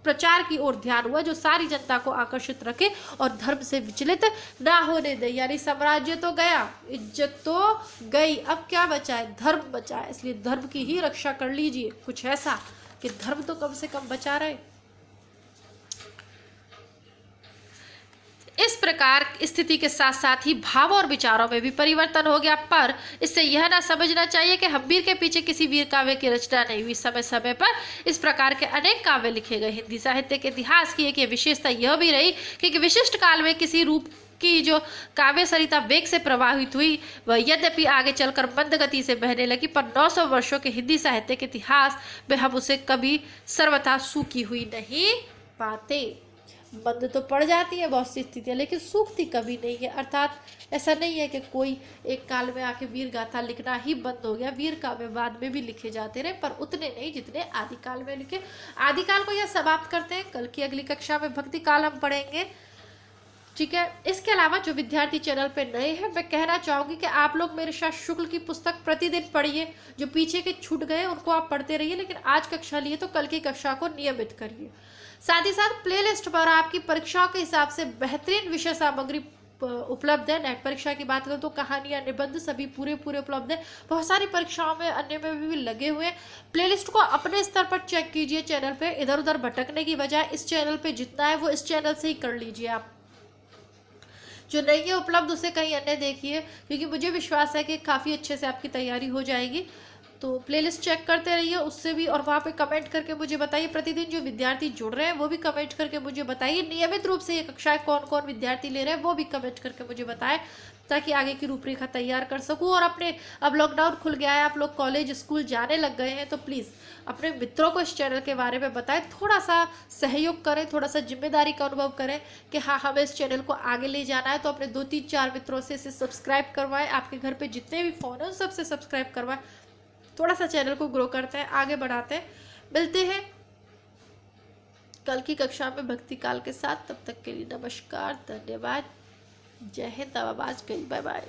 प्रचार की ओर ध्यान हुआ जो सारी जनता को आकर्षित रखे और धर्म से विचलित ना होने दे। यानी साम्राज्य तो गया, इज्जत तो गई, अब क्या बचा है, धर्म बचा है। इसलिए धर्म की ही रक्षा कर लीजिए, कुछ ऐसा कि धर्म तो कम से कम बचा रहे। इस प्रकार स्थिति के साथ साथ ही भावों और विचारों में भी परिवर्तन हो गया, पर इससे यह ना समझना चाहिए कि हम्बीर के पीछे किसी वीर काव्य की रचना नहीं हुई। समय समय पर इस प्रकार के अनेक काव्य लिखे गए। हिंदी साहित्य के इतिहास की एक विशेषता यह भी रही कि विशिष्ट काल में किसी रूप की जो काव्य सरिता वेग से प्रवाहित हुई, वह यद्यपि आगे चलकर मंद गति से बहने लगी, पर 900 वर्षों के हिंदी साहित्य के इतिहास में हम उसे कभी सर्वथा सूखी हुई नहीं पाते। बंद तो पड़ जाती है बहुत सी स्थितियाँ, लेकिन सूखती कभी नहीं है। अर्थात ऐसा नहीं है कि कोई एक काल में आके वीर गाथा लिखना ही बंद हो गया। वीर काव्य बाद में भी लिखे जाते रहे, पर उतने नहीं जितने आदिकाल में लिखे। आदिकाल को यह समाप्त करते हैं। कल की अगली कक्षा में भक्ति काल हम पढ़ेंगे, ठीक है। इसके अलावा जो विद्यार्थी चैनल पे नए हैं, मैं कहना चाहूँगी कि आप लोग मेरे साथ शुक्ल की पुस्तक प्रतिदिन पढ़िए। जो पीछे के छूट गए उनको आप पढ़ते रहिए, लेकिन आज कक्षा लिए तो कल की कक्षा को नियमित करिए। साथ ही साथ प्लेलिस्ट पर आपकी परीक्षाओं के हिसाब से बेहतरीन विषय सामग्री उपलब्ध है। नेट परीक्षा की बात करें तो कहानियां, निबंध सभी पूरे उपलब्ध है। बहुत सारी परीक्षाओं में अन्य में भी लगे हुए हैं। प्लेलिस्ट को अपने स्तर पर चेक कीजिए। चैनल पे इधर उधर भटकने की बजाय इस चैनल पे जितना है वो इस चैनल से ही कर लीजिए। आप जो नहीं है उपलब्ध उसे कहीं अन्य देखिए, क्योंकि मुझे विश्वास है कि काफ़ी अच्छे से आपकी तैयारी हो जाएगी। तो प्लेलिस्ट चेक करते रहिए उससे भी, और वहाँ पे कमेंट करके मुझे बताइए। प्रतिदिन जो विद्यार्थी जुड़ रहे हैं वो भी कमेंट करके मुझे बताइए। नियमित रूप से ये कक्षाएं कौन कौन विद्यार्थी ले रहे हैं वो भी कमेंट करके मुझे बताएं, ताकि आगे की रूपरेखा तैयार कर सकूं। और अपने अब लॉकडाउन खुल गया है, आप लोग कॉलेज स्कूल जाने लग गए हैं, तो प्लीज़ अपने मित्रों को इस चैनल के बारे में बताएं। थोड़ा सा सहयोग करें, थोड़ा सा जिम्मेदारी का अनुभव करें कि हाँ हमें इस चैनल को आगे ले जाना है। तो अपने 2-3-4 मित्रों से इसे सब्सक्राइब करवाएं। आपके घर पर जितने भी फ़ोन हैं उन सबसे सब्सक्राइब करवाएं। थोड़ा सा चैनल को ग्रो करते हैं, आगे बढ़ाते हैं। मिलते हैं कल की कक्षा में भक्ति काल के साथ। तब तक के लिए नमस्कार, धन्यवाद, जय हिंद, आवाज गई, बाय बाय।